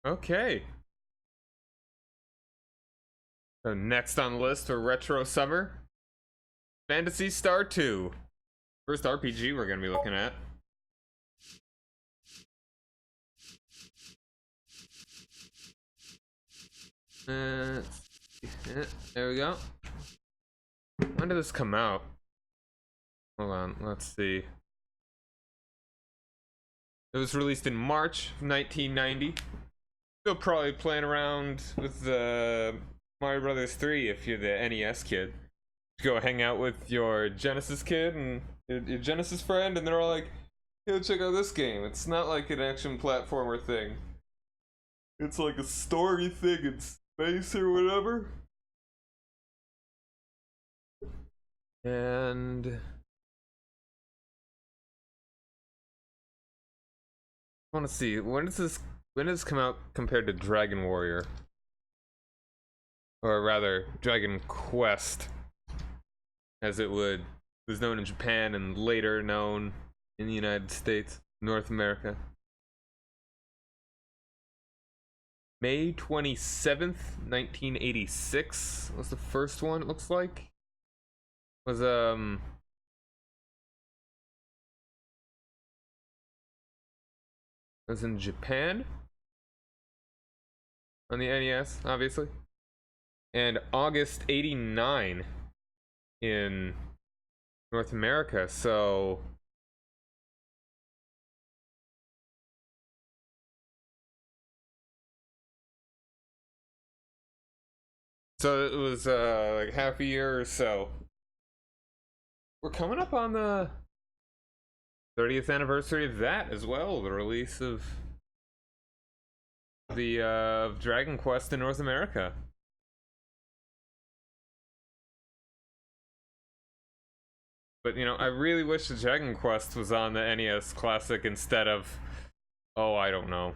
Okay. So next on the list for Retro Summer, Phantasy Star 2. First RPG we're going to be looking at. There we go. When did this come out? Hold on, let's see. It was released in March of 1990. Still probably playing around with Mario Brothers 3 if you're the NES kid. Go hang out with your Genesis kid and your Genesis friend, and they're all like, yo, check out this game. It's not like an action platformer thing. It's like a story thing in space or whatever. And I want to see, when does this come out compared to Dragon Warrior? Or rather, Dragon Quest, as it was known in Japan and later known in the United States, North America. May 27th, 1986 was the first one, it looks like. Was in Japan on the NES, obviously. And August 89 in North America, so it was like half a year or so. We're coming up on the 30th anniversary of that as well, the release of the Dragon Quest in North America. But you know, I really wish the Dragon Quest was on the NES Classic instead of, oh, I don't know,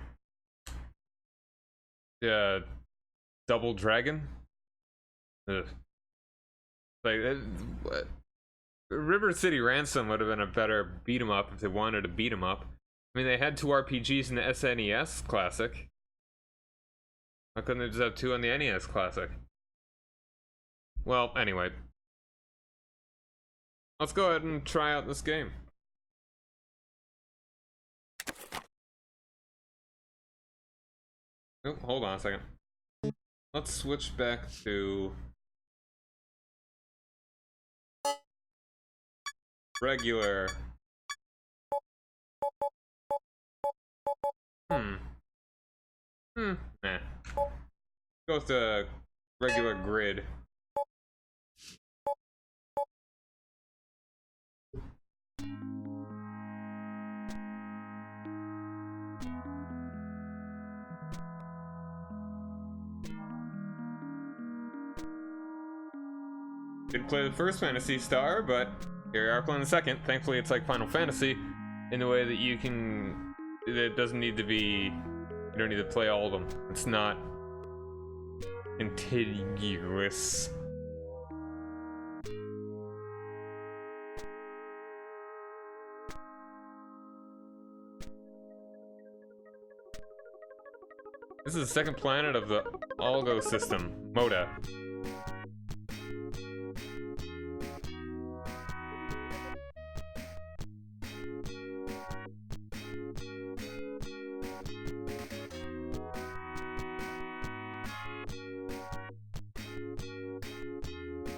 Double Dragon. Ugh. Like River City Ransom would have been a better beat 'em up if they wanted to beat 'em up. I mean, they had 2 RPGs in the SNES Classic. How couldn't they just have 2 on the NES Classic? Well, anyway, let's go ahead and try out this game. Oh, hold on a second. Let's switch back to regular. Nah. Go with the regular grid. Didn't play the first Phantasy Star, but here we are playing the second. Thankfully, it's like Final Fantasy in the way that you can. It doesn't need to be. You don't need to play all of them. It's not contiguous. This is the second planet of the Algo system, Moda.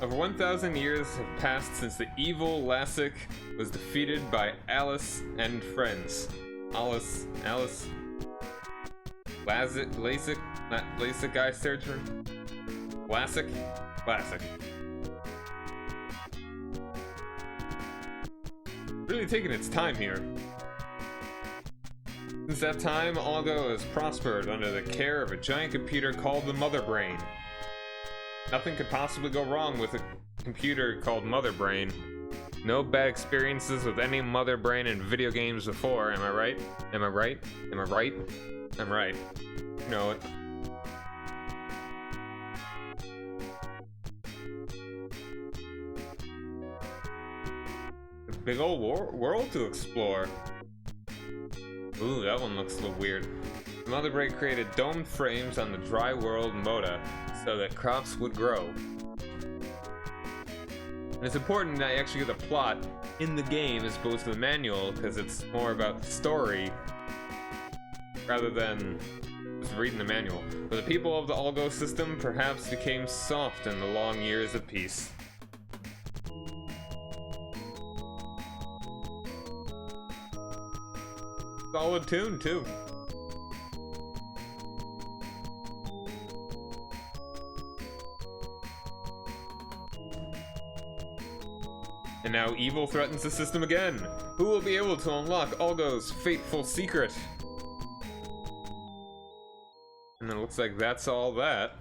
Over 1,000 years have passed since the evil Lassic was defeated by Alice and friends. LASIK, not LASIK eye surgery. Classic. Really taking its time here. Since that time, Algo has prospered under the care of a giant computer called the Mother Brain. Nothing could possibly go wrong with a computer called Mother Brain. No bad experiences with any Mother Brain in video games before, am I right? Am I right? Am I right? I'm right. You know it. A big old world to explore. Ooh, that one looks a little weird. Mother Brain created domed frames on the dry world Moda so that crops would grow. And it's important that I actually get the plot in the game as opposed to the manual, because it's more about the story rather than just reading the manual. But the people of the Algo system perhaps became soft in the long years of peace. Solid tune, too. And now evil threatens the system again. Who will be able to unlock Algo's fateful secret? And it looks like that's all that.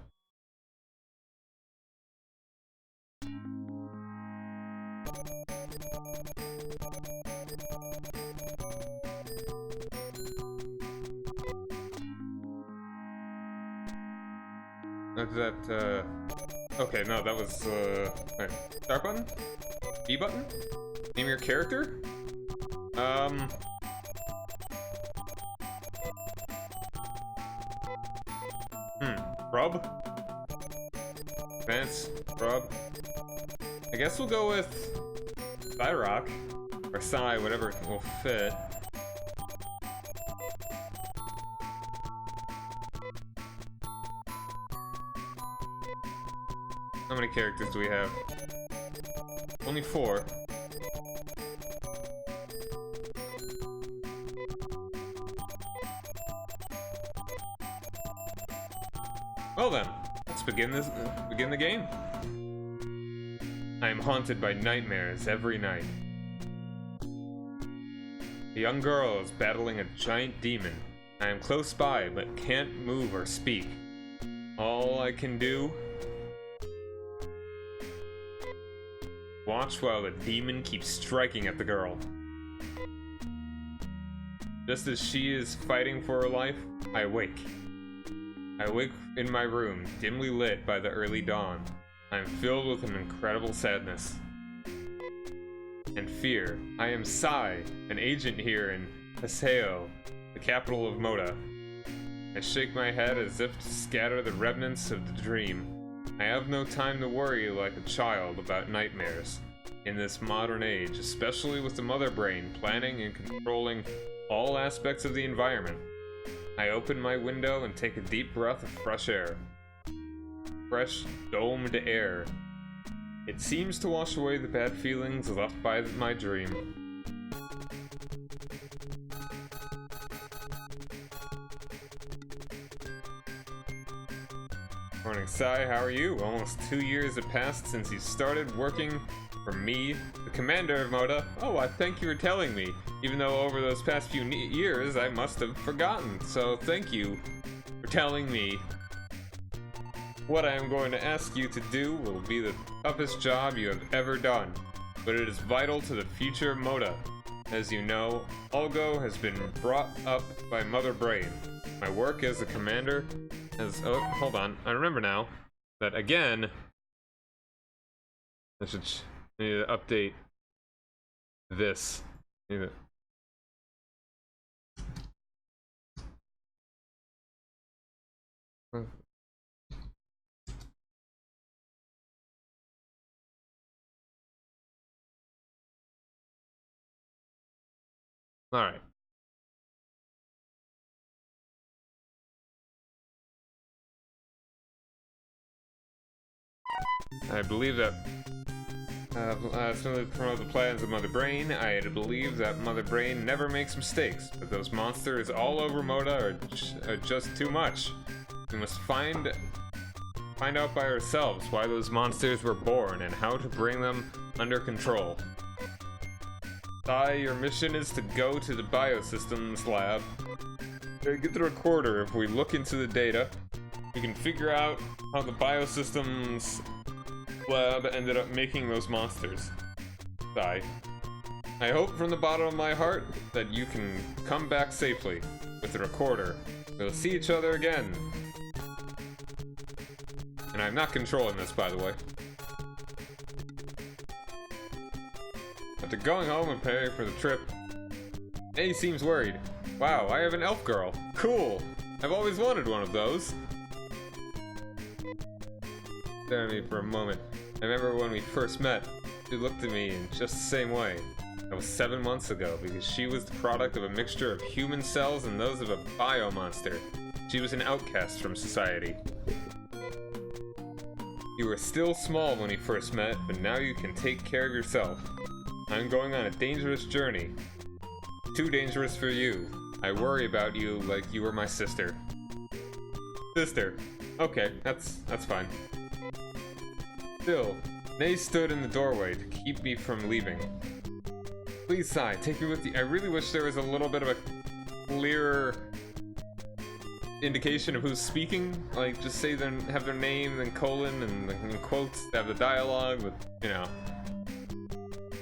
Okay, no, that was, wait, start button? B button? Name your character? Rub? Vance? Rub? I guess we'll go with Cyrock, or Psy, whatever will fit. How many characters do we have? Only 4. Well then, let's begin the game. I am haunted by nightmares every night. A young girl is battling a giant demon. I am close by, but can't move or speak. All I can do... watch while the demon keeps striking at the girl. Just as she is fighting for her life, I awake. I awake in my room, dimly lit by the early dawn. I am filled with an incredible sadness and fear. I am Sai, an agent here in Paseo, the capital of Moda. I shake my head as if to scatter the remnants of the dream. I have no time to worry like a child about nightmares. In this modern age, especially with the mother brain planning and controlling all aspects of the environment. I open my window and take a deep breath of fresh air. Fresh, domed air. It seems to wash away the bad feelings left by my dream. Morning, Sai. How are you? Almost 2 years have passed since you started working for me, the commander of Moda. Oh, I thank you for telling me. Even though over those past few years I must have forgotten. So thank you for telling me. What I am going to ask you to do will be the toughest job you have ever done, but it is vital to the future of Moda. As you know, Algo has been brought up by Mother Brain. My work as a commander has... oh, hold on. I remember now that, again, I need to update this. Alright. I believe that to promote the plans of Mother Brain, I believe that Mother Brain never makes mistakes, but those monsters all over Moda are just too much. We must find out by ourselves why those monsters were born and how to bring them under control. Sai, your mission is to go to the biosystems lab and get the recorder. If we look into the data, we can figure out how the biosystems lab ended up making those monsters. Sai, I hope from the bottom of my heart that you can come back safely with the recorder. We'll see each other again. And I'm not controlling this, by the way. After going home and preparing for the trip, A seems worried. Wow, I have an elf girl. Cool. I've always wanted one of those. Stare at me for a moment. I remember when we first met, she looked at me in just the same way. That was 7 months ago, because she was the product of a mixture of human cells and those of a biomonster. She was an outcast from society. You were still small when we first met, but now you can take care of yourself. I'm going on a dangerous journey. Too dangerous for you. I worry about you like you were my sister. Sister. Okay, that's fine. Still, Nay stood in the doorway to keep me from leaving. Please, Sai, take me with you. I really wish there was a little bit of a clearer indication of who's speaking. Like, just say them, have their name, then colon, and in quotes, have the dialogue, but, you know.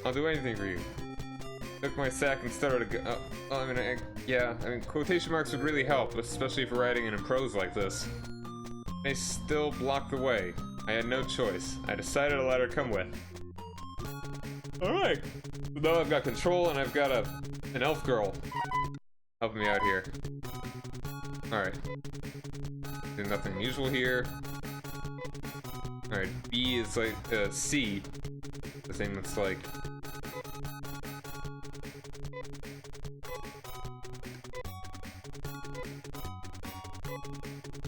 I'll do anything for you. Took my sack and started to go. Yeah, quotation marks would really help, especially for writing in prose like this. They still blocked the way. I had no choice. I decided to let her come with. Alright. So now I've got control and I've got an elf girl helping me out here. Alright. There's nothing unusual here. Alright, B is like C. The thing that's like.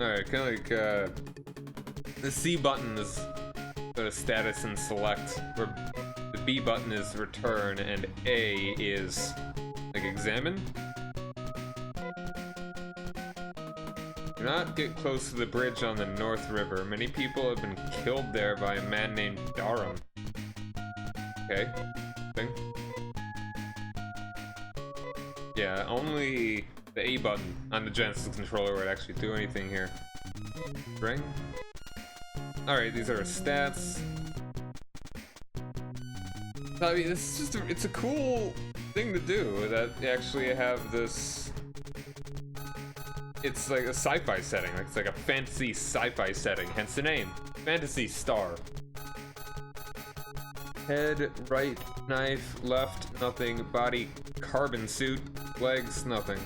Alright, kinda like the C button is the status and select, where the B button is return and A is like examine. Do not get close to the bridge on the North River. Many people have been killed there by a man named Darum. Okay. Thing. Yeah, only the A button on the Genesis controller would actually do anything here. Ring. Alright, these are our stats. I mean, this is just it's a cool thing to do, that they actually have this. It's like a sci-fi setting, like it's like a fantasy sci-fi setting, hence the name, Phantasy Star. Head, right, knife, left, nothing, body, carbon suit, legs, nothing.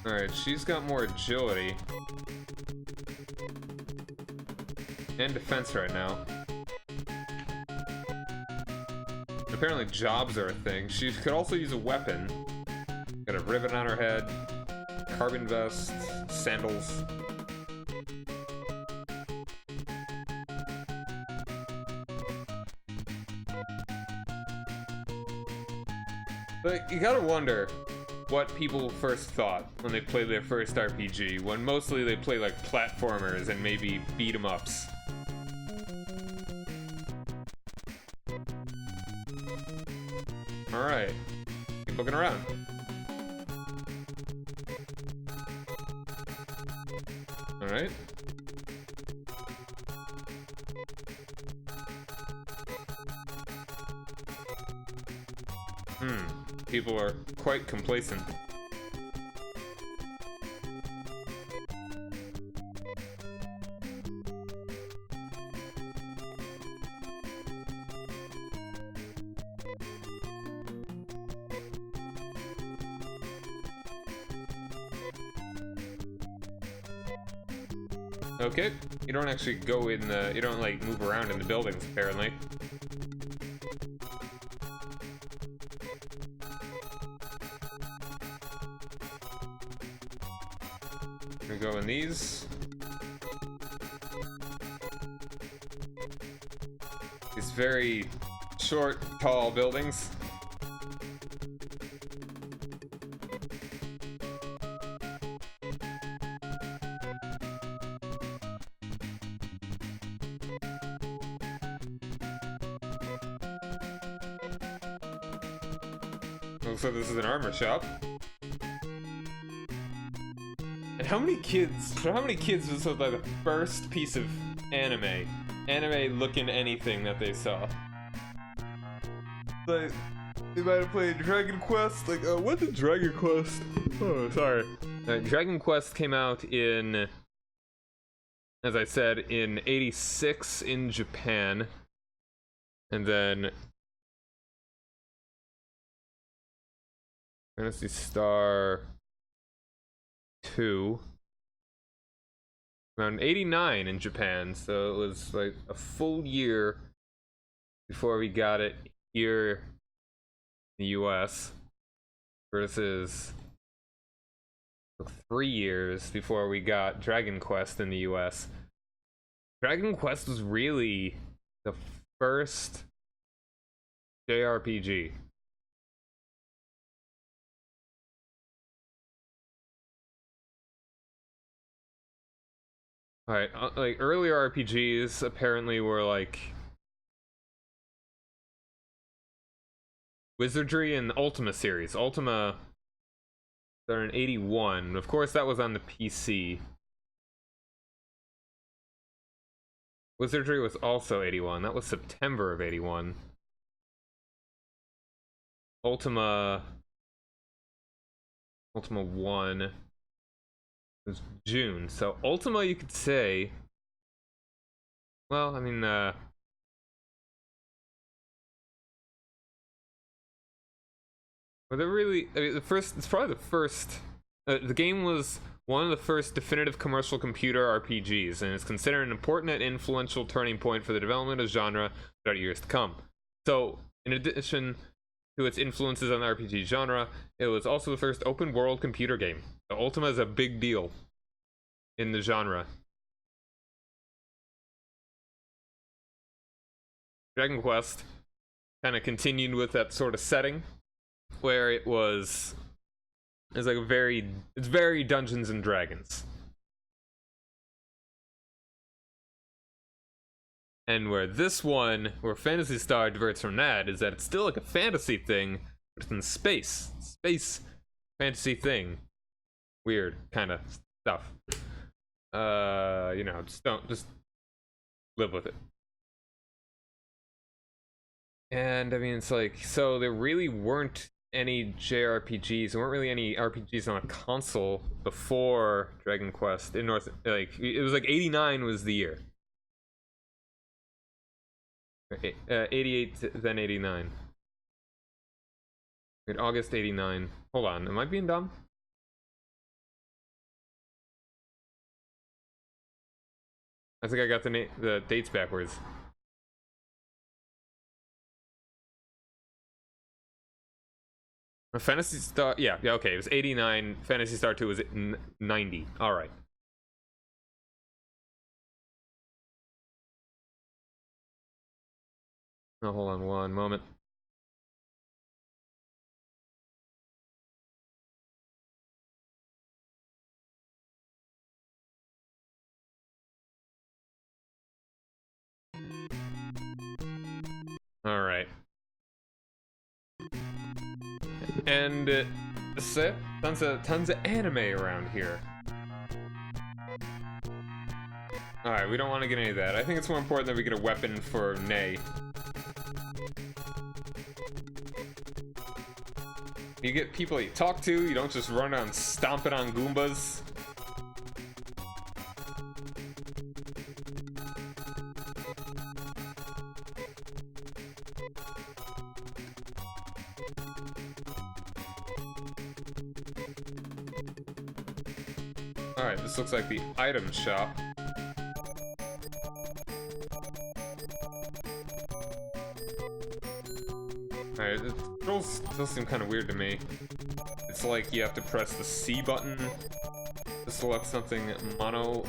Alright, she's got more agility. And defense right now. Apparently jobs are a thing. She could also use a weapon. Got a ribbon on her head. Carbon vest. Sandals. But you gotta wonder what people first thought when they played their first RPG, when mostly they play like platformers and maybe beat 'em ups. Alright. Keep looking around. Alright. People are quite complacent. Okay, you don't actually go in the, you don't like move around in the buildings apparently. We go in these. These very short, tall buildings. Looks like this is an armor shop. And how many kids was like the first piece of anime looking anything that they saw? Like, they might have played Dragon Quest, like, what did Dragon Quest? Oh, sorry. Dragon Quest came out in, as I said, in '86 in Japan. And then Phantasy Star 2. Around 89 in Japan, so it was like a full year before we got it here in the US, versus 3 years before we got Dragon Quest in the US. Dragon Quest was really the first JRPG. Alright, like earlier RPGs apparently were like Wizardry and Ultima series. Ultima started in 81. Of course, that was on the PC. Wizardry was also 81. That was September of 81. Ultima 1 was June. So Ultima, you could say, well, I mean, but they're really, I mean, it's probably the first, the game was one of the first definitive commercial computer RPGs, and is considered an important and influential turning point for the development of genre throughout years to come. So, in addition to its influences on the RPG genre, it was also the first open world computer game. So Ultima is a big deal in the genre. Dragon Quest kind of continued with that sort of setting, where it's like it's very Dungeons and Dragons. And where Phantasy Star diverts from that, is that it's still like a fantasy thing, but it's in space. Space fantasy thing. Weird kind of stuff. You know, just live with it. And I mean, it's like, so there really weren't any JRPGs. There weren't really any RPGs on a console before Dragon Quest in North. Like, it was like 89 was the year. 88, then 89. In August 89. Hold on, am I being dumb? I think I got the dates backwards. Phantasy Star, yeah, okay, it was 89. Phantasy Star 2 was 90. All right. Oh, hold on one moment. All right. And tons of anime around here. All right, we don't want to get any of that. I think it's more important that we get a weapon for Nay. You get people you talk to. You don't just run around stomping on Goombas. Alright, this looks like the item shop. Alright, it still seem kind of weird to me. It's like you have to press the C button to select something mono.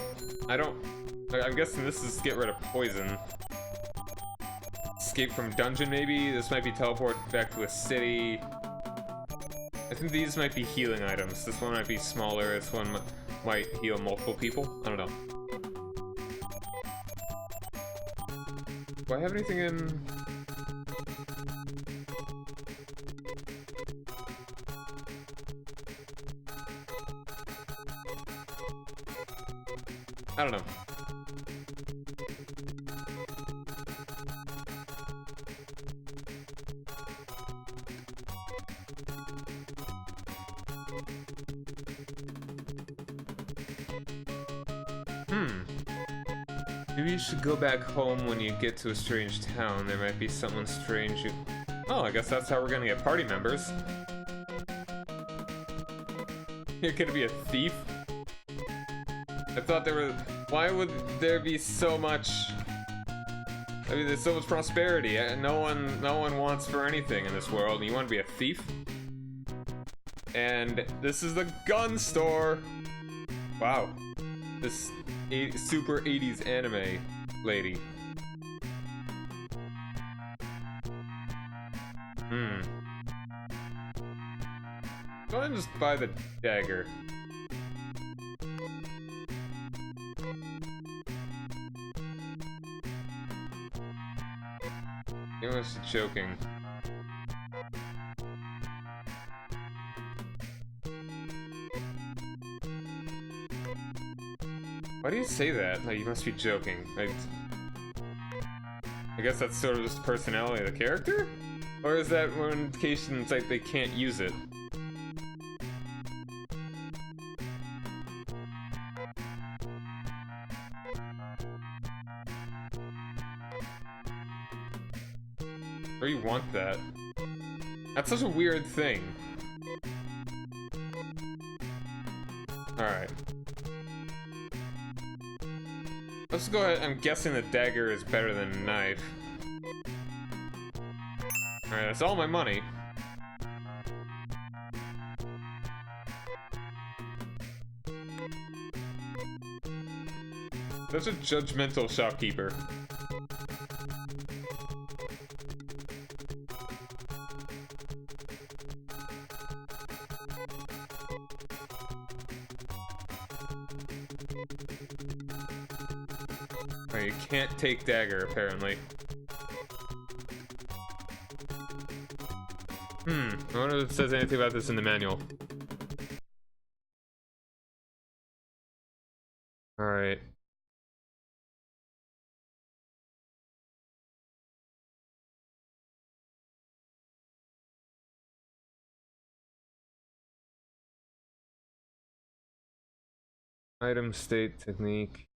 I'm guessing this is get rid of poison. Escape from dungeon, maybe? This might be teleport back to a city. I think these might be healing items. This one might be smaller. This one might heal multiple people. I don't know. Do I have anything in... I don't know. Maybe you should go back home when you get to a strange town. There might be someone strange you... Oh, I guess that's how we're gonna get party members. You're gonna be a thief? I thought there was... Why would there be so much... I mean, there's so much prosperity. No one wants for anything in this world. And you want to be a thief? And this is the gun store! Wow. This super 80s anime lady. Go ahead and just buy the dagger. He was choking. Why do you say that? Like, you must be joking. Like, I guess that's sort of just the personality of the character? Or is that one indication it's like they can't use it? Or you want that? That's such a weird thing. Alright. Let's go ahead. I'm guessing the dagger is better than a knife. Alright, that's all my money. Such a judgmental shopkeeper. Oh, you can't take dagger, apparently. I wonder if it says anything about this in the manual. Alright. Item, state, technique.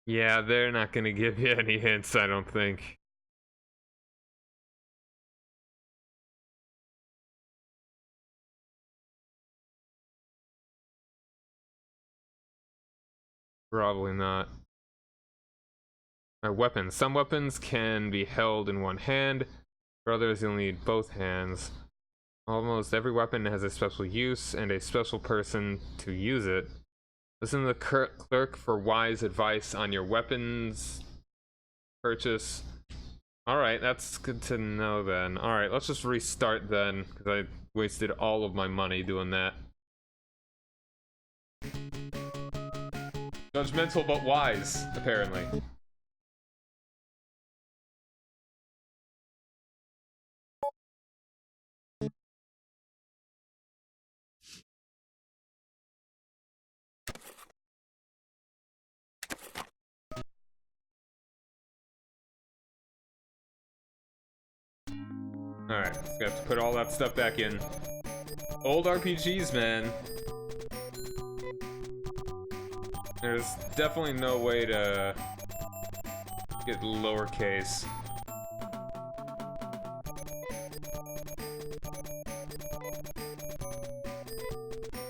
Yeah, they're not gonna give you any hints, I don't think. Probably not. Weapons. Some weapons can be held in one hand. For others, you'll need both hands. Almost every weapon has a special use and a special person to use it. Listen to the clerk for wise advice on your weapons purchase. Alright, that's good to know then. Alright, let's just restart then, because I wasted all of my money doing that. Judgmental but wise, apparently. Alright, so we have to put all that stuff back in. Old RPGs, man. There's definitely no way to get lowercase.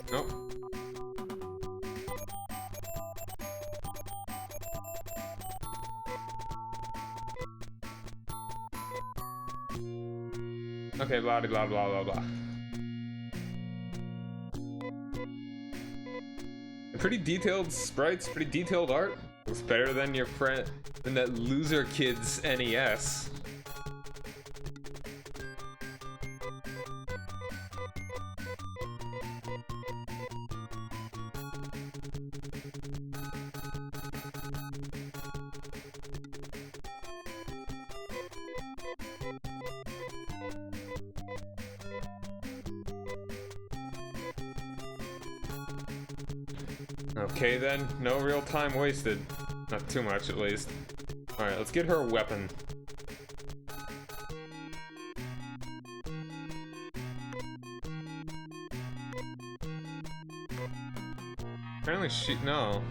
Nope. Okay, blah blah blah blah blah. Pretty detailed sprites, pretty detailed art. Looks better than your friend, than that loser kid's NES. Okay then, no real time wasted. Not too much at least. Alright, let's get her a weapon. Apparently she... no.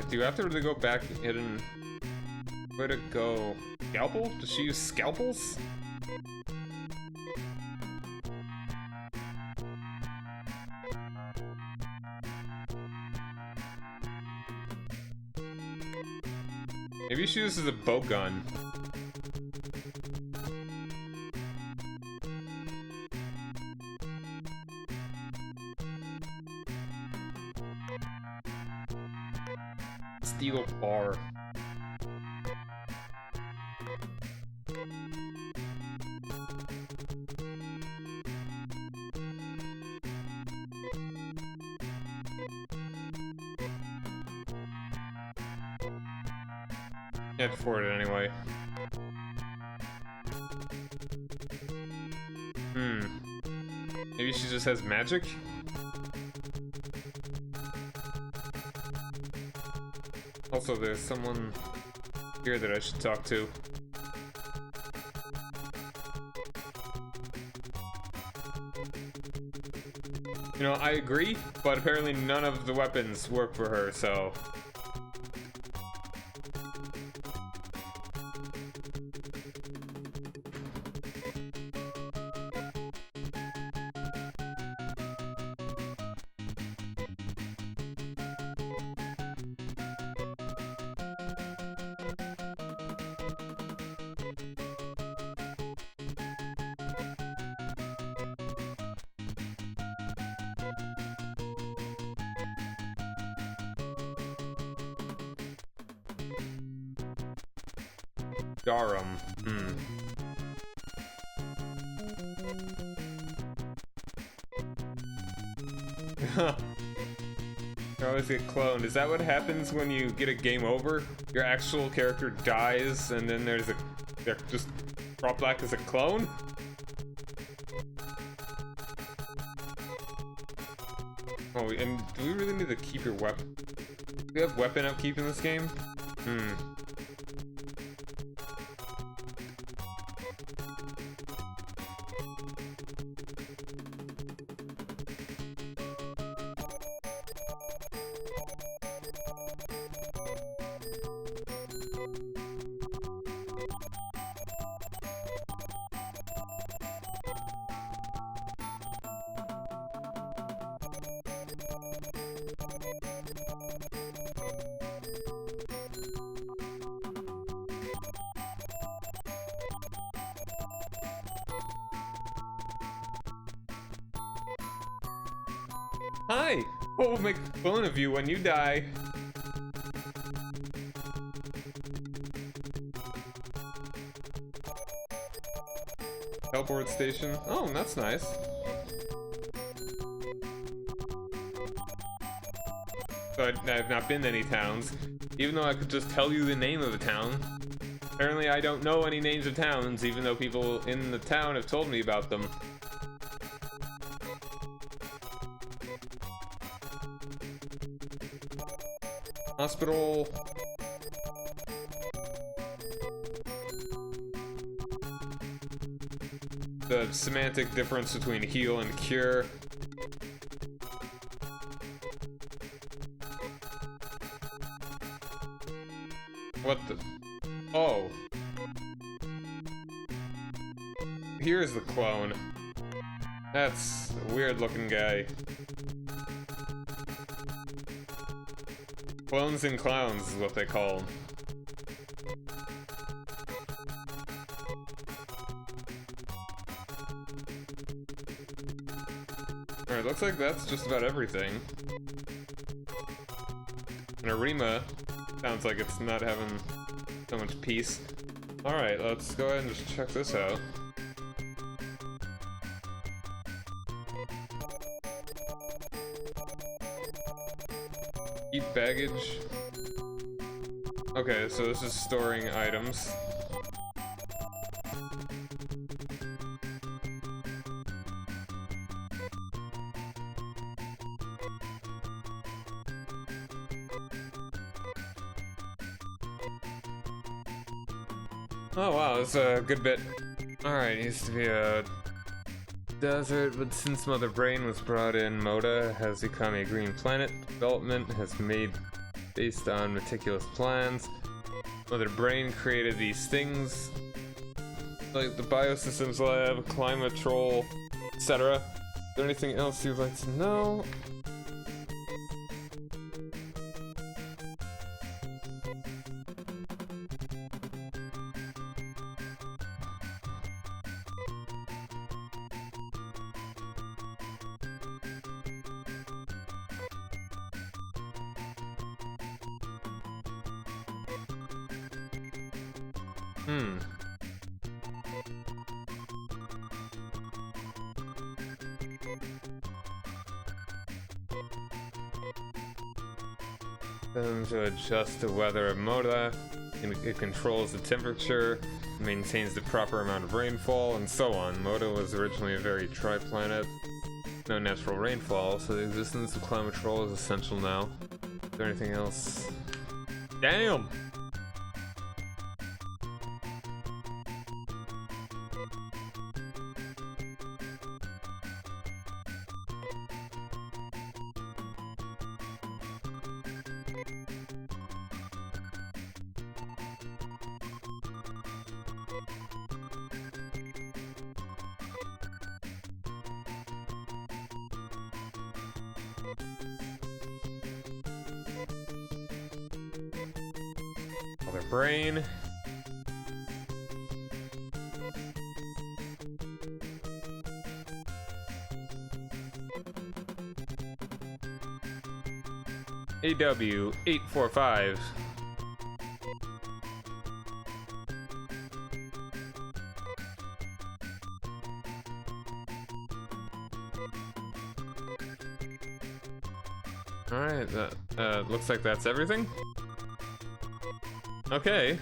Do you have to really go back and hit an... where to go? Scalpel? Does she use scalpels? Maybe she uses a bow gun. Steel bar. Can't afford it anyway. Maybe she just has magic? Also, there's someone here that I should talk to. You know, I agree, but apparently none of the weapons work for her, so... Garum. You always get cloned. Is that what happens when you get a game over? Your actual character dies, and then they're just brought back as a clone? Oh, and do we really need to keep your weapon? Do we have weapon upkeep in this game? Hi! What will make a clone of you when you die? Teleport station. Oh, that's nice. So I have not been to any towns, even though I could just tell you the name of a town. Apparently I don't know any names of towns, even though people in the town have told me about them. Hospital. The semantic difference between heal and cure. What the? Oh. Here's the clone. That's a weird looking guy. Clones and clowns is what they call them. Alright, looks like that's just about everything. And Arima sounds like it's not having so much peace. Alright, let's go ahead and just check this out. Keep baggage. Okay, so this is storing items. Oh wow, that's a good bit. Alright, it used to be a desert, but since Mother Brain was brought in, Moda has become a green planet. Development has made based on meticulous plans. Mother Brain created these things like the Biosystems Lab, Climatrol, etc. Is there anything else you'd like to know? To adjust the weather of Moda, it controls the temperature, maintains the proper amount of rainfall, and so on. Moda was originally a very dry planet, no natural rainfall, so the existence of Climatrol is essential now. Is there anything else? Damn! Mother Brain. AW 845. Alright, that looks like that's everything. Okay.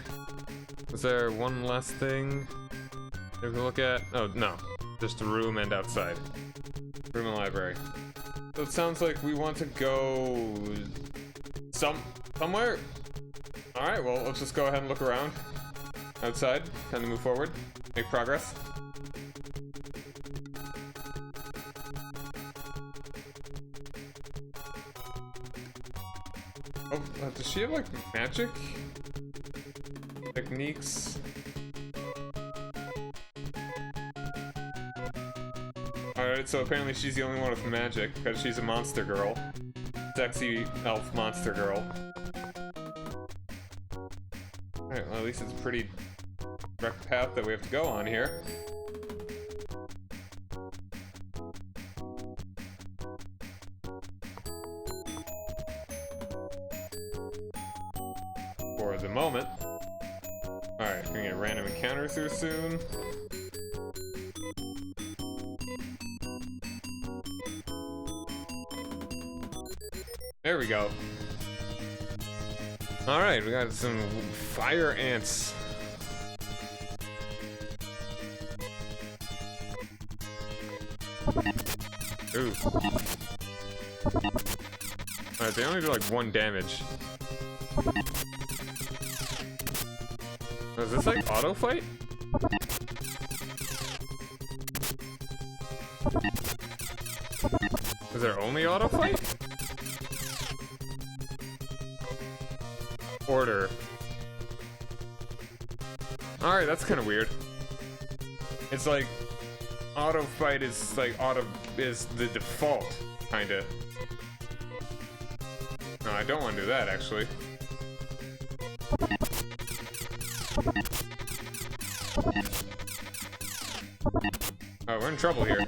Was there one last thing we can look at? Oh, no. Just a room and outside. Room and library. So it sounds like we want to go somewhere. Alright, well, let's just go ahead and look around. Outside. Time to move forward. Make progress. Oh, does she have, like, magic techniques? Alright, so apparently she's the only one with magic, because she's a monster girl. Sexy elf monster girl. Alright, well at least it's a pretty direct path that we have to go on here. For the moment. Alright, gonna get random encounters here soon. There we go. Alright, we got some fire ants. Ooh. Alright, they only do like 1 damage. Is this like auto fight? Is there only auto fight? Order. Alright, that's kind of weird. It's like auto fight is like is the default, kinda. No, I don't want to do that actually. Oh, we're in trouble here.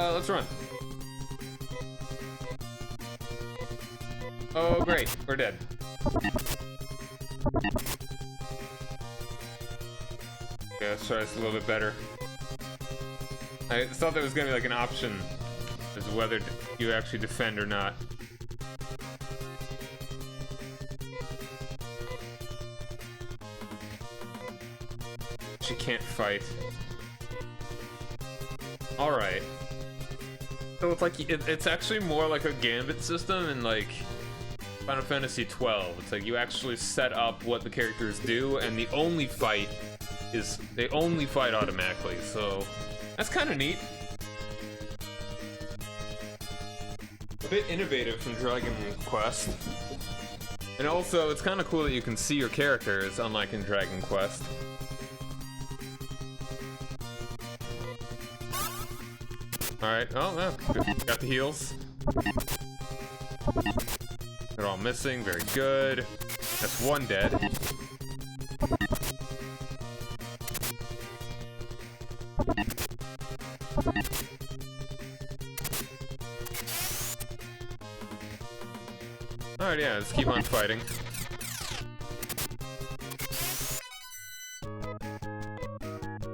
Let's run. Oh, great. We're dead. Okay, let's try this a little bit better. I thought there was gonna be like an option as to whether you actually defend or not. She can't fight. Alright. So it's like, it's actually more like a gambit system in like Final Fantasy 12. It's like you actually set up what the characters do, and the only fight is, they only fight automatically, so that's kind of neat. A bit innovative from Dragon Quest. And also, it's kind of cool that you can see your characters, unlike in Dragon Quest. Alright, oh, yeah, got the heals. They're all missing, very good. That's one dead. Alright, yeah, let's keep on fighting.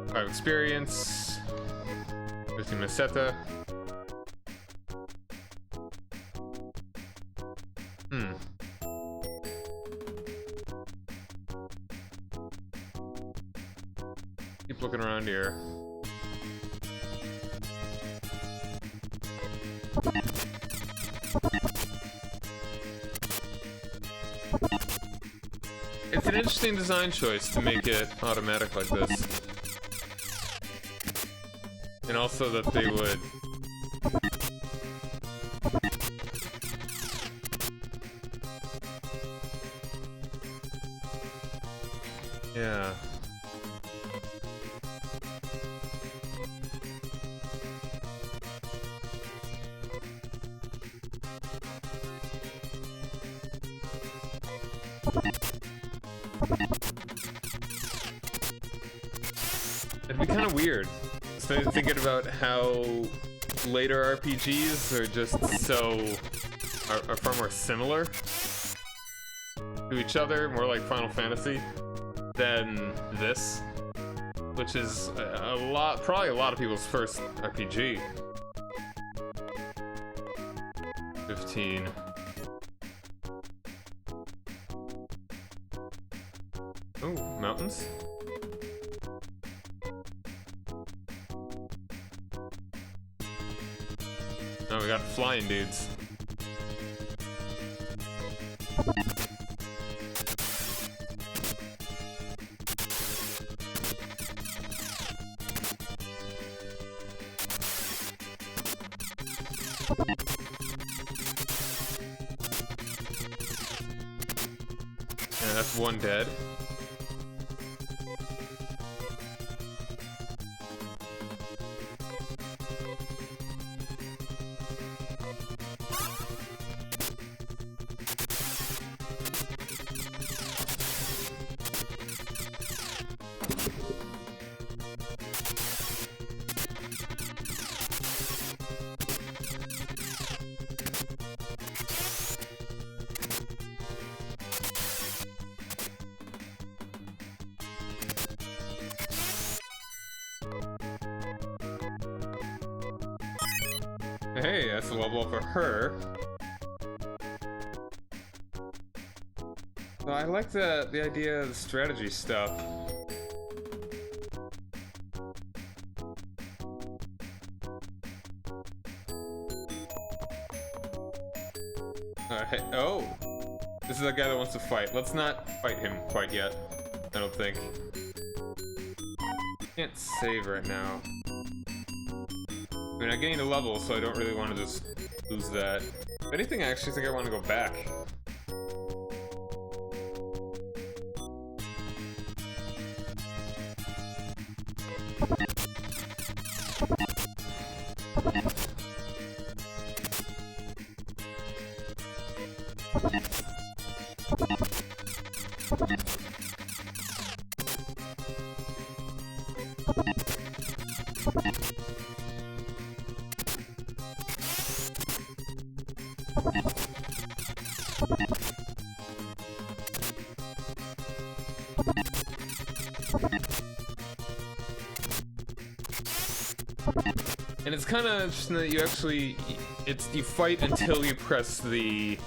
Alright, experience. Missing Meseta. Keep looking around here. It's an interesting design choice to make it automatic like this. And also that they would... Yeah. It'd be kind of weird. So thinking about how later RPGs are just are far more similar to each other, more like Final Fantasy, than this, which is probably a lot of people's first RPG. 15. Oh, mountains. Oh, we got flying dudes. Yeah, that's one dead. Hey, that's a level up for her. So I like the idea of the strategy stuff. Hey, oh! This is the guy that wants to fight. Let's not fight him quite yet, I don't think. Can't save right now. I mean, I gained a level, so I don't really want to just lose that. If anything, I actually think I want to go back. And it's kind of interesting that you actually, you fight until you press the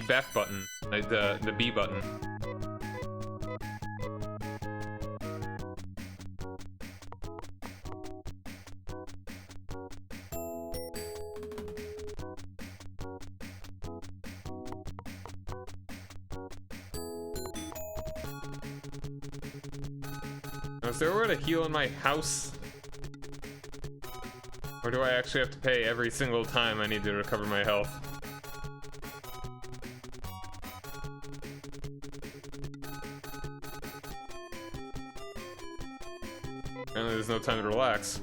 back button, like the B button. Is there a way to heal in my house? Or do I actually have to pay every single time I need to recover my health? Apparently there's no time to relax.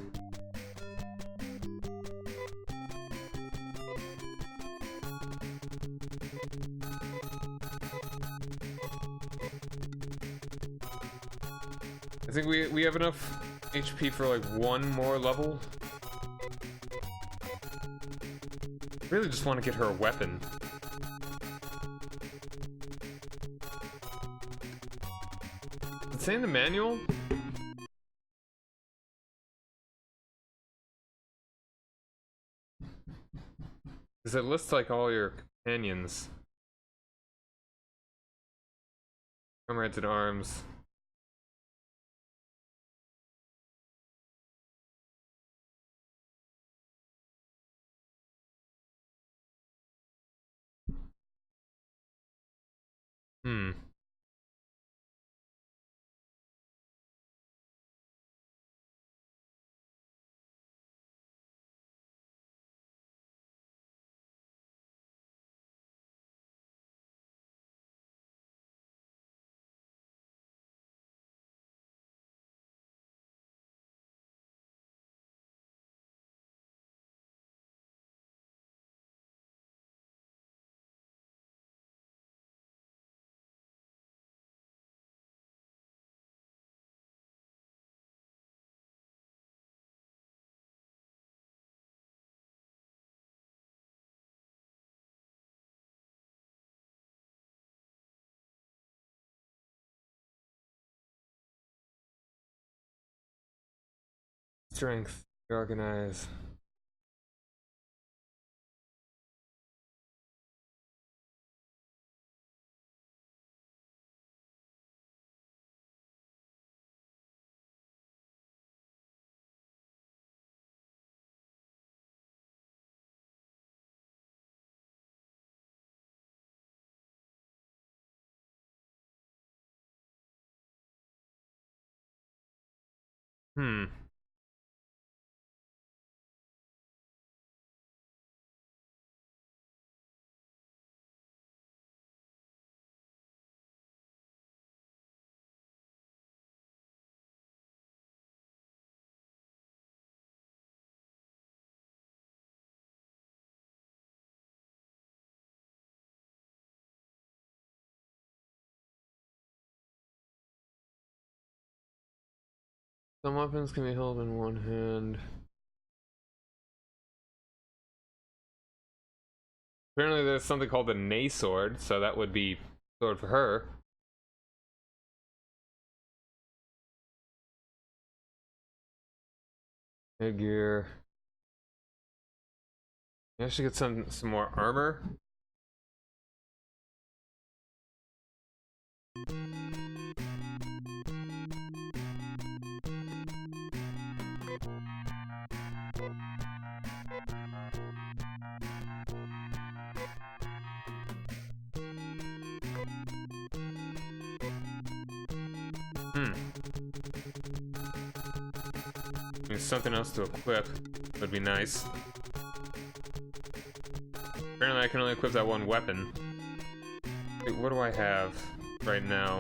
I think we have enough HP for like one more level. I really just want to get her a weapon. Does it say in the manual? Because it lists like all your companions. Comrades at arms. Strength, organize. Some weapons can be held in one hand. Apparently there's something called the Nay Sword, so that would be sword for her. Headgear. I should get some more armor. There's something else to equip. Would be nice. Apparently I can only equip that one weapon. Wait, what do I have right now?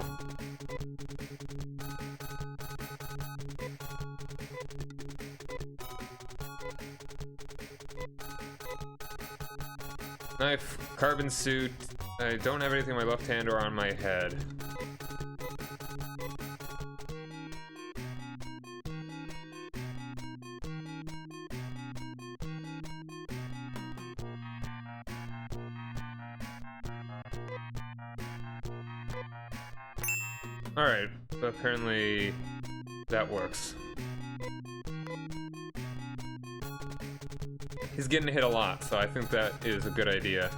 Knife, carbon suit. I don't have anything on my left hand or on my head. Alright, so apparently that works. He's getting hit a lot, so I think that is a good idea.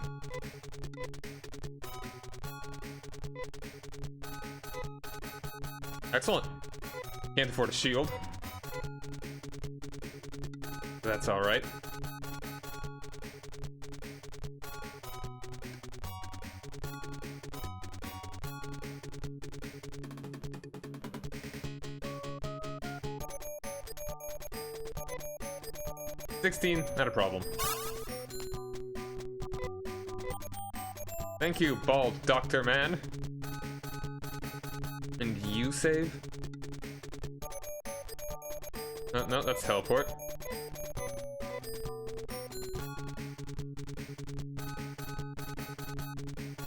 Excellent. Can't afford a shield. That's alright. 16, not a problem. Thank you, bald doctor man. And you save? Oh, no, that's teleport.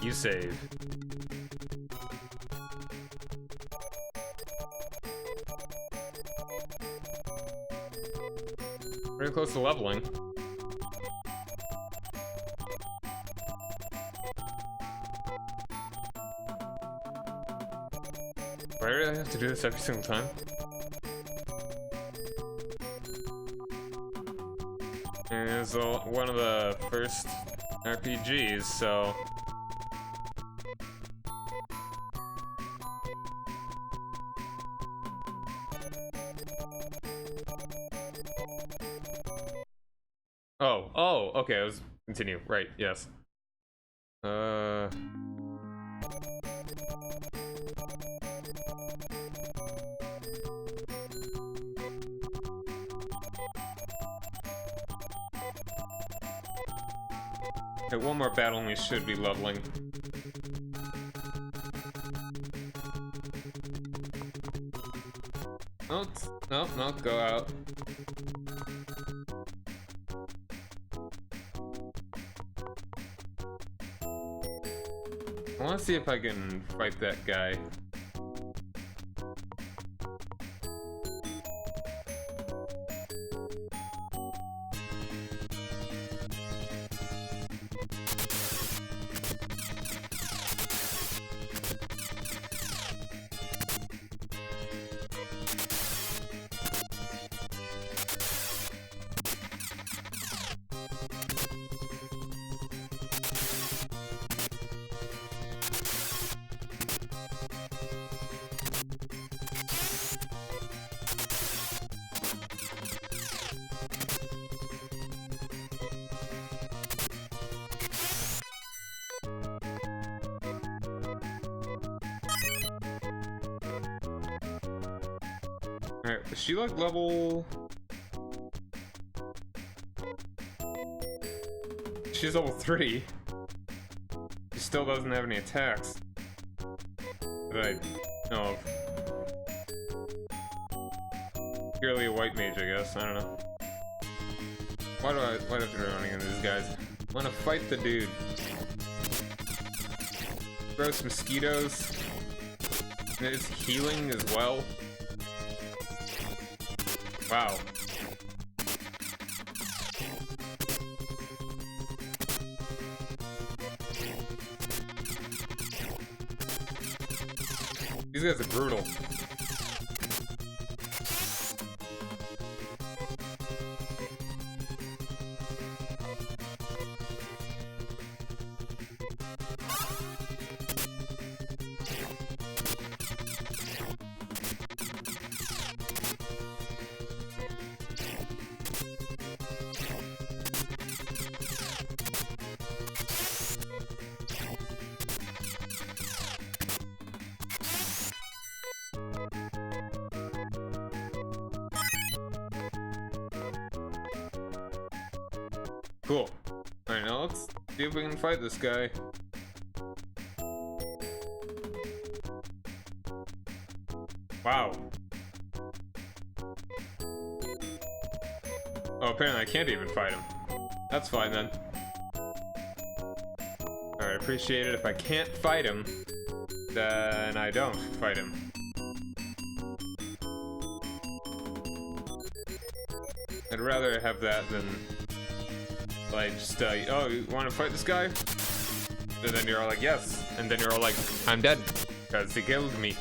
You save. Pretty close to leveling. Do I really have to do this every single time? It's one of the first RPGs, so... Oh, okay, I was... Continue, right, yes. Okay, one more battle and we should be leveling. Oh, no, go out. I want to see if I can fight that guy. Alright, is she like level... She's level 3. She still doesn't have any attacks that I know of. Purely a white mage, I guess. I don't know. Why do I have to be running into these guys? I want to fight the dude. Gross mosquitoes. And it's healing as well. Wow. These guys are brutal. Cool. Alright, now let's see if we can fight this guy. Wow. Oh, apparently I can't even fight him. That's fine then. Alright, appreciate it. If I can't fight him, then I don't fight him. I'd rather have that than... like, just, oh, you want to fight this guy? And then you're all like, yes. And then you're all like, I'm dead. Because he killed me.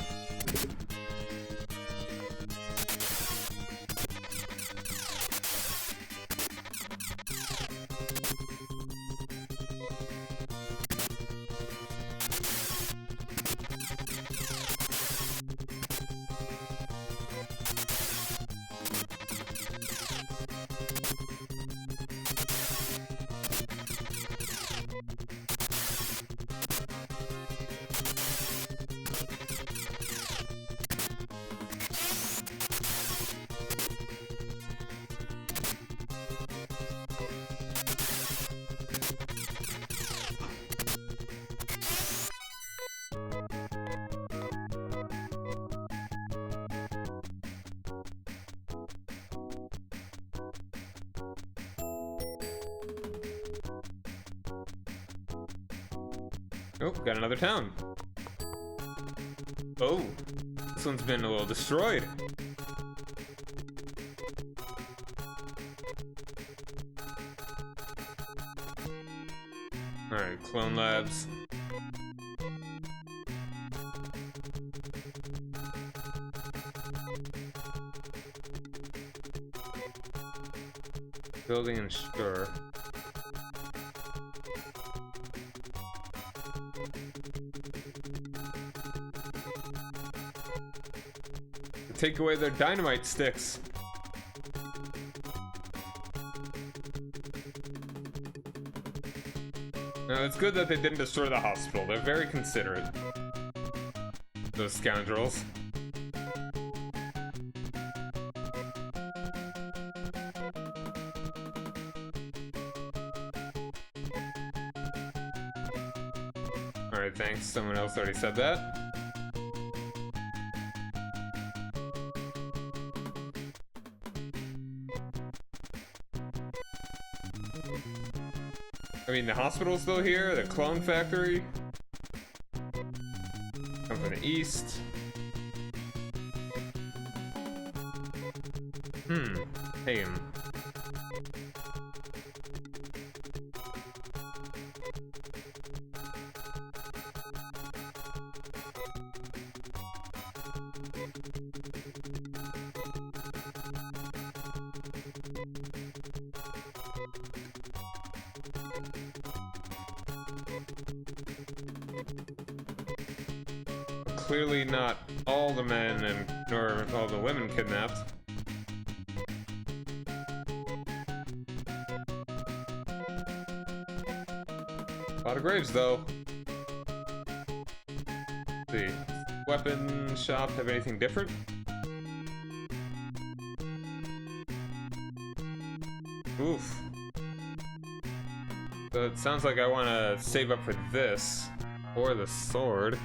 Oh, got another town. Oh, this one's been a little destroyed. Alright, clone labs. Building and sure. Take away their dynamite sticks. Now, it's good that they didn't destroy the hospital. They're very considerate. Those scoundrels. Alright, thanks. Someone else already said that. I mean, the hospital's still here, the clone factory. Come from the east. Hey. Clearly not all the men and nor all the women kidnapped. A lot of graves, though. Let's see. Weapon shop have anything different? Oof. So it sounds like I want to save up for this or the sword.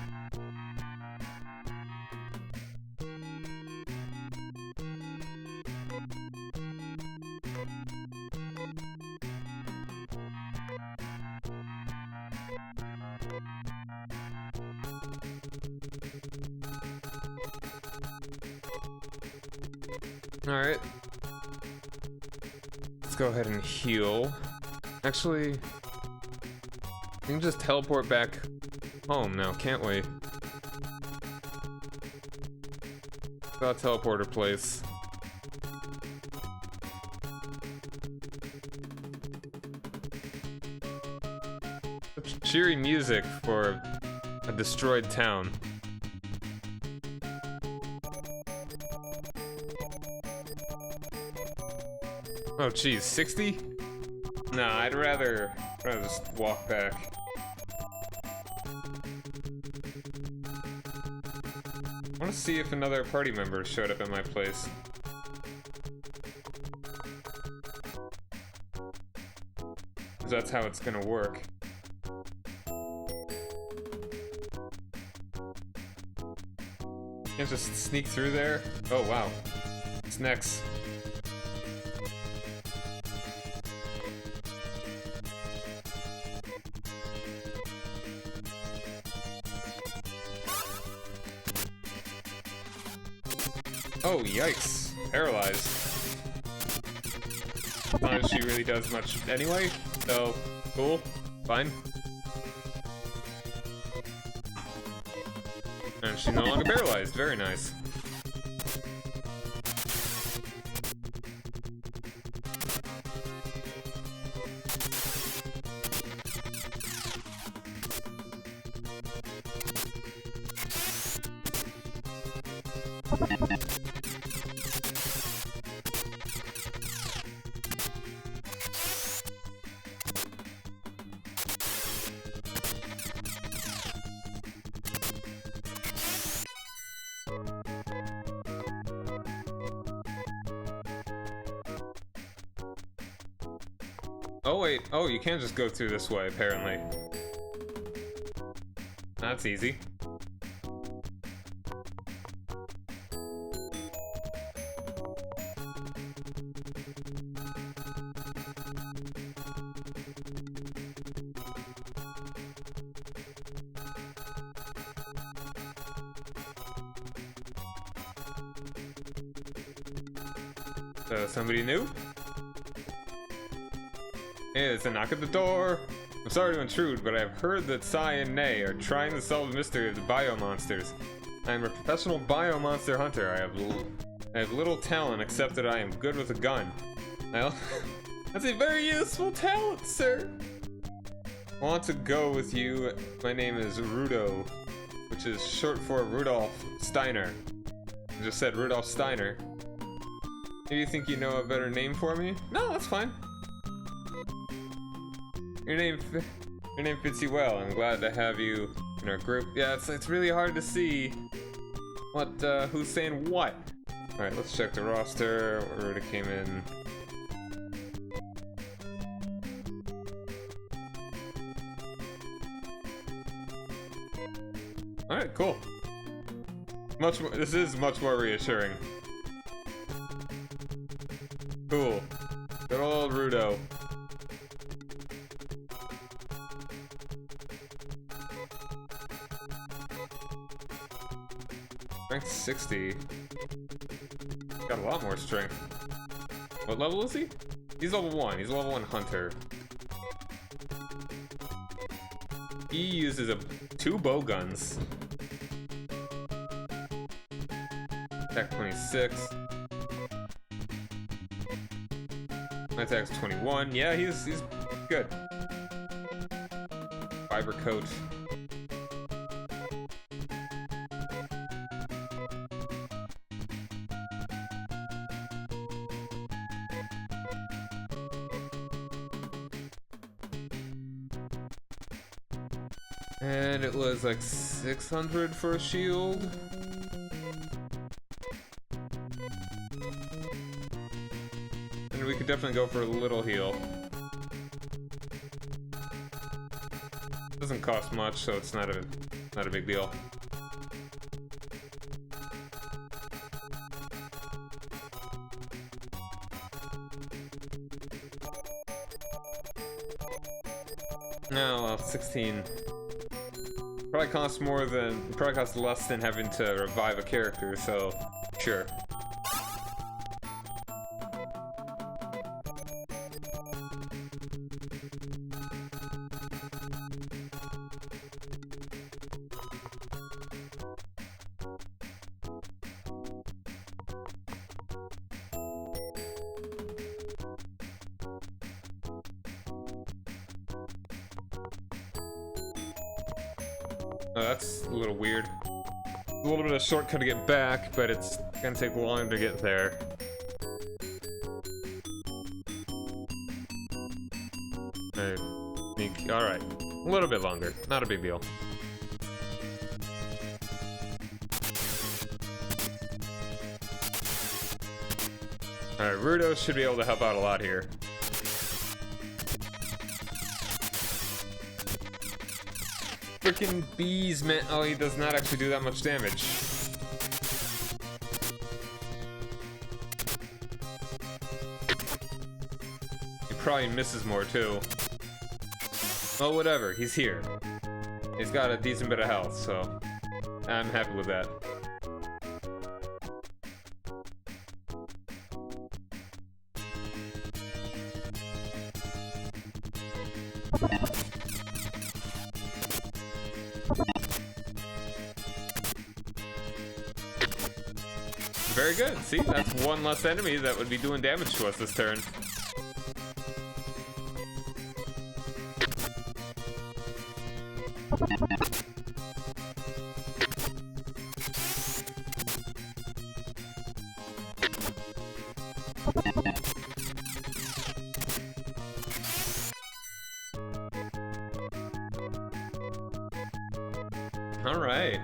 Alright. Let's go ahead and heal. Actually, we can just teleport back home now, can't we? Got a teleporter place. Such cheery music for a destroyed town. Oh geez, 60? Nah, I'd rather just walk back. I want to see if another party member showed up at my place. Because that's how it's gonna work. Can't just sneak through there? Oh wow. What's next? Oh, yikes. Paralyzed. Not as she really does much anyway, so cool. Fine. And she's no longer paralyzed. Very nice. Oh wait, oh you can't just go through this way apparently. That's easy. Somebody new? Hey, there's a knock at the door. I'm sorry to intrude, but I've heard that Sai and Nay are trying to solve the mystery of the biomonsters. I am a professional biomonster hunter. I have little talent, except that I am good with a gun. That's a very useful talent, sir. I want to go with you. My name is Rudo, which is short for Rudolph Steiner. I just said Rudolph Steiner. Do you think you know a better name for me? No, that's fine. Your name fits you well. I'm glad to have you in our group. Yeah, it's really hard to see what who's saying what. All right, let's check the roster. Ruda came in. All right, cool. Much more. This is much more reassuring. Cool. Good old Rudo. Strength 60. Got a lot more strength. What level is he? He's level 1. He's a level 1 hunter. He uses 2 bow guns. Attack 26. My attack's 21. Yeah, he's good. Fiber coat. And it was like 600 for a shield. And we could definitely go for a little heal. Doesn't cost much, so it's not a big deal. No, well, 16. Probably costs less than having to revive a character, so sure. Oh, that's a little weird. A little bit of a shortcut to get back, but it's gonna take long to get there. Alright, sneak. Alright, a little bit longer. Not a big deal. Alright, Rudo should be able to help out a lot here. Freaking bees, man. Oh, he does not actually do that much damage. He probably misses more too. Oh, whatever. He's here. He's got a decent bit of health, so I'm happy with that. Very good. See, that's one less enemy that would be doing damage to us this turn. All right.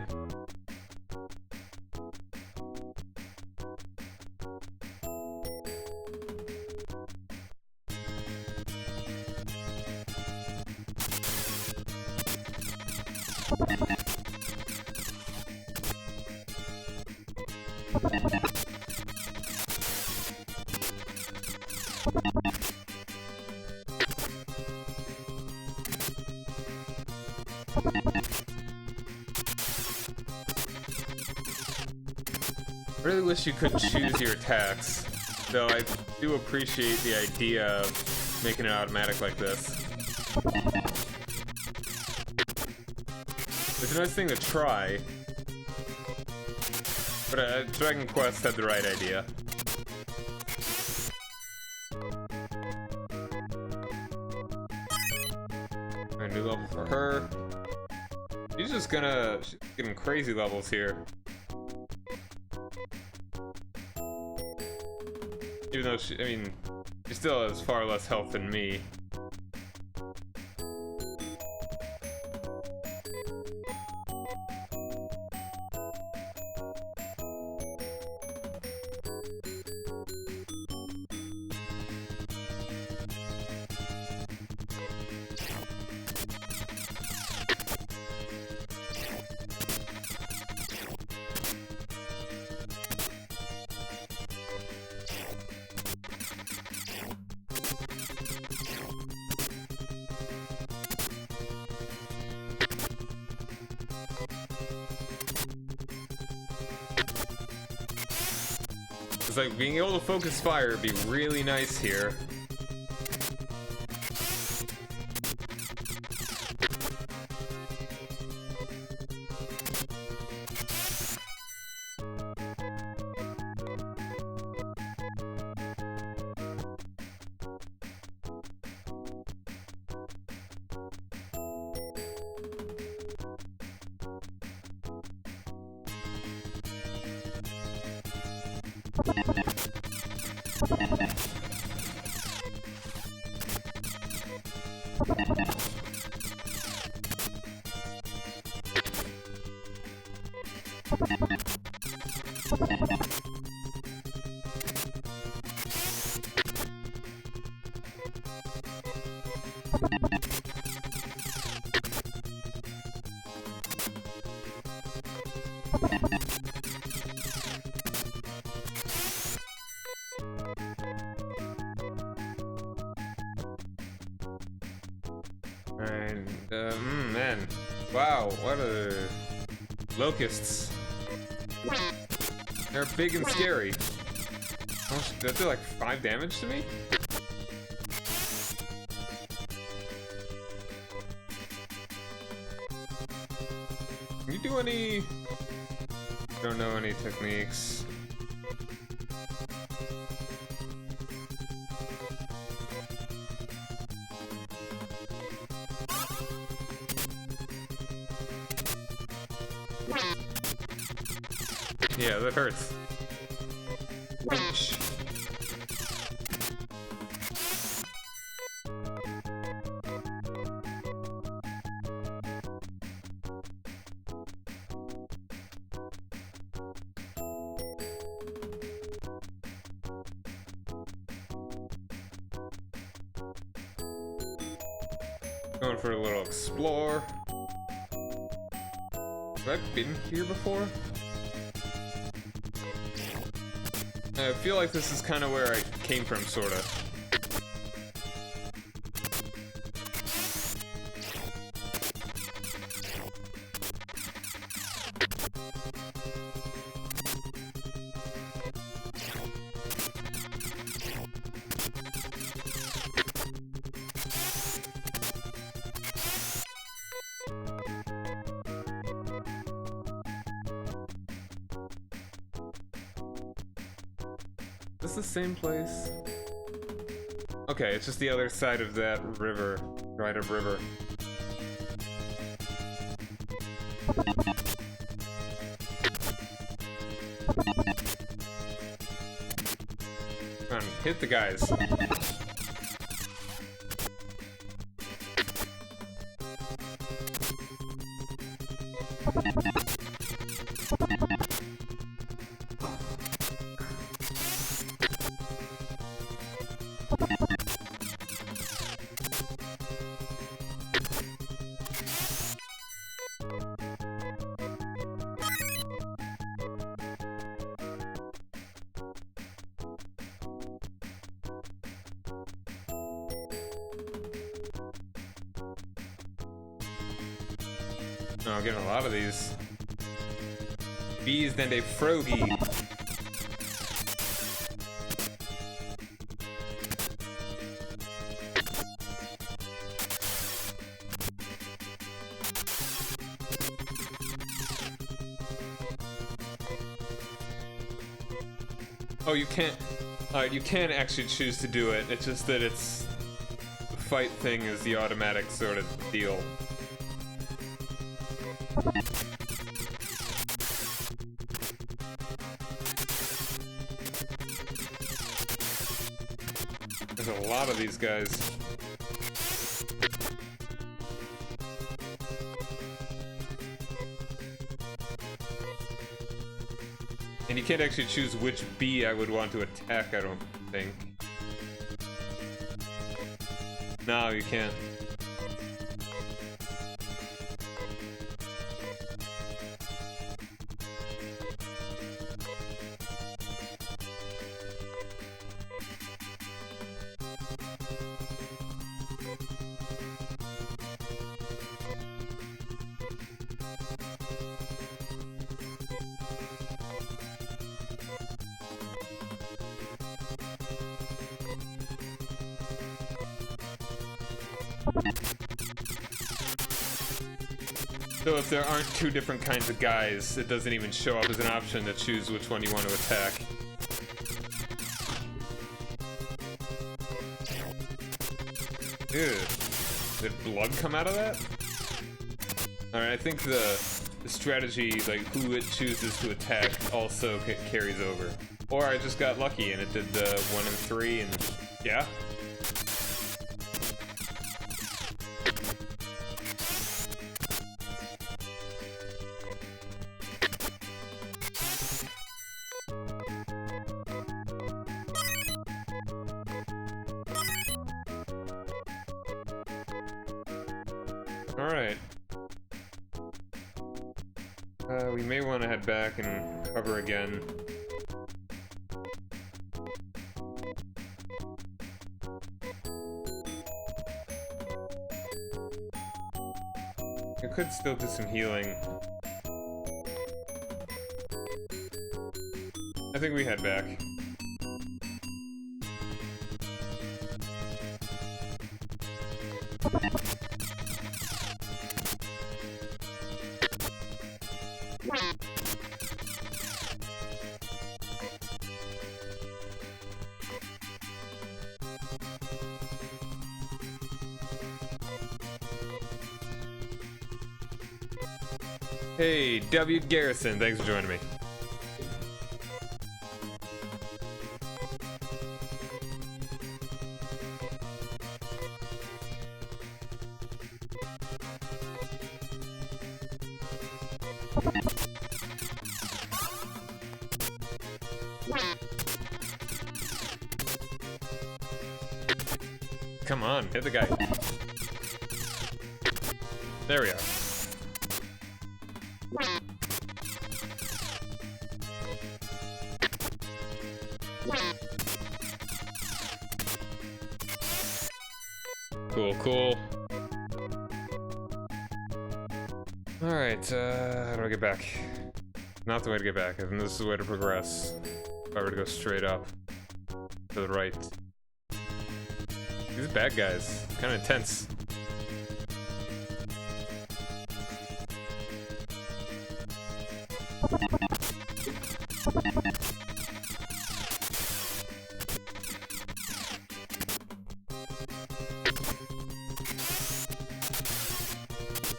I really wish you could choose your attacks. Though I do appreciate the idea of making it automatic like this. It's a nice thing to try. But Dragon Quest had the right idea. A new level for her. She's getting crazy levels here. Even though she still has far less health than me. It's like being able to focus fire would be really nice here. And, man. Wow, what are locusts? They're big and scary. Did that do like 5 damage to me? Can you do any... Don't know any techniques. Yeah, that hurts. Ouch. Going for a little explore. Have I been here before? I feel like this is kind of where I came from, sorta. Is this the same place? Okay, it's just the other side of that river. Right of river. Come on, hit the guys. Oh, I'm getting a lot of these. Bees and a froggy. Oh, you can't. Alright, you can actually choose to do it. It's just that it's the fight thing is the automatic sort of deal. There's a lot of these guys. And you can't actually choose which bee I would want to attack, I don't think. No, you can't. So if there aren't two different kinds of guys, it doesn't even show up as an option to choose which one you want to attack. Ew. Did blood come out of that? Alright, I think the strategy, like who it chooses to attack, also carries over. Or I just got lucky and it did the 1 and 3 and yeah. Alright. We may want to head back and cover again. I could still do some healing. I think we head back. Hey, W. Garrison, thanks for joining me. Come on, hit the guy. There we are. Cool, cool. Alright, how do I get back? Not the way to get back, and this is the way to progress. If I were to go straight up. To the right. These bad guys, kinda intense.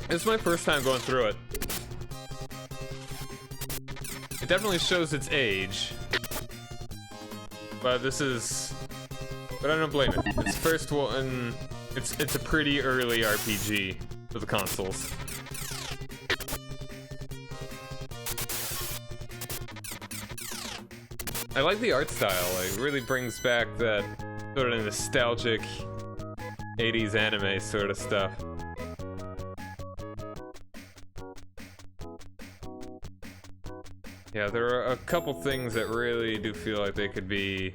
This is my first time going through it. It definitely shows its age. But this is... But I don't blame it. It's first one... It's a pretty early RPG for the consoles. I like the art style. Like, it really brings back that sort of nostalgic 80s anime sort of stuff. Yeah, there are a couple things that really do feel like they could be...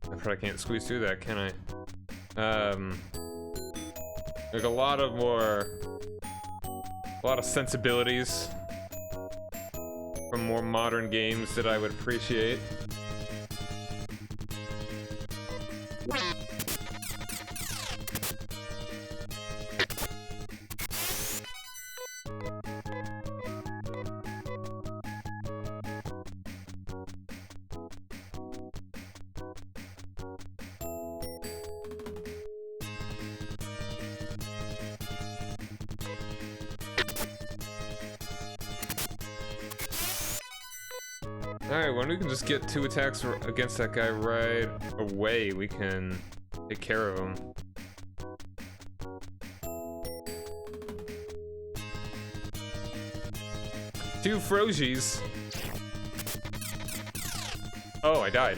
I probably can't squeeze through that, can I? Like a lot of sensibilities from more modern games that I would appreciate. Alright, when we can just get 2 attacks against that guy right away, we can take care of him. Two Frogies. Oh, I died.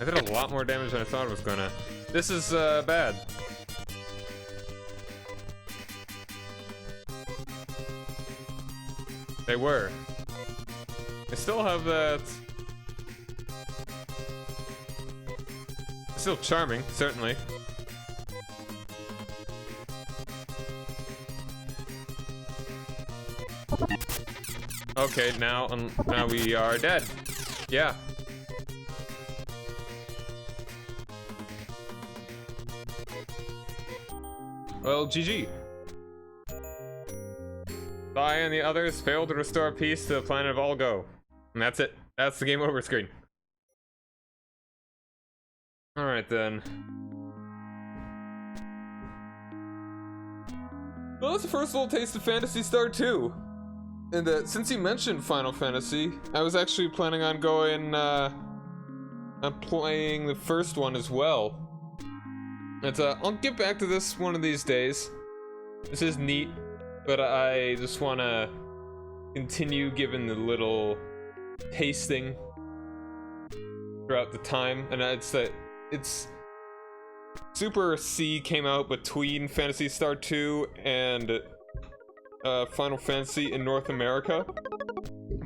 I did a lot more damage than I thought it was gonna. This is bad. They were. I still have that. Still charming, certainly. Okay, now we are dead. Yeah. Well, GG. I and the others failed to restore peace to the planet of Olgo. And that's it. That's the game over screen. Alright then. Well, that's the first little taste of Phantasy Star 2. And since you mentioned Final Fantasy, I was actually planning on going, playing the first one as well. And I'll get back to this one of these days. This is neat, but I just want to continue giving the little tasting throughout the time. And it's Super C came out between Phantasy Star 2 and Final Fantasy in North America,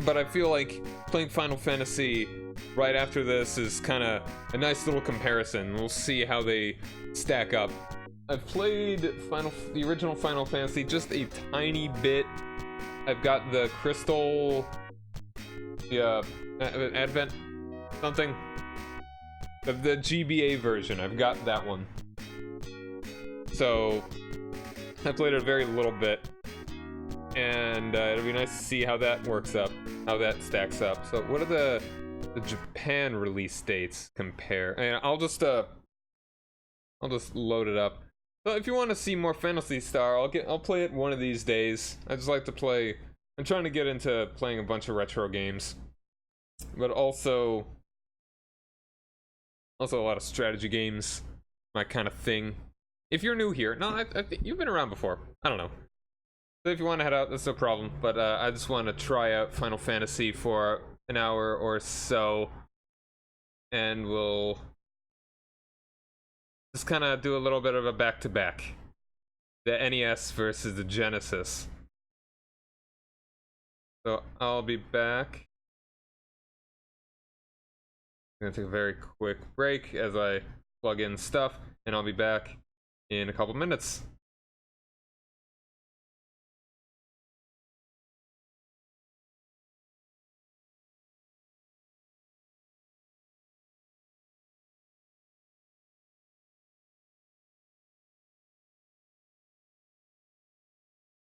but I feel like playing Final Fantasy right after this is kind of a nice little comparison. We'll see how they stack up. I've played the original Final Fantasy just a tiny bit. I've got the Crystal, Advent something, the GBA version. I've got that one, so I played it a very little bit. And it'll be nice to see how that works up, how that stacks up. So what are the Japan release dates compare? And I'll just load it up. So if you want to see more Phantasy Star, I'll play it one of these days. I just like to play. I'm trying to get into playing a bunch of retro games, but also a lot of strategy games, my kind of thing. If you're new here, no, I think you've been around before. I don't know. So if you want to head out, that's no problem, but I just want to try out Final Fantasy for an hour or so, and we'll just kind of do a little bit of a back-to-back. The NES versus the Genesis. So I'll be back. I'm gonna take a very quick break as I plug in stuff, and I'll be back in a couple minutes.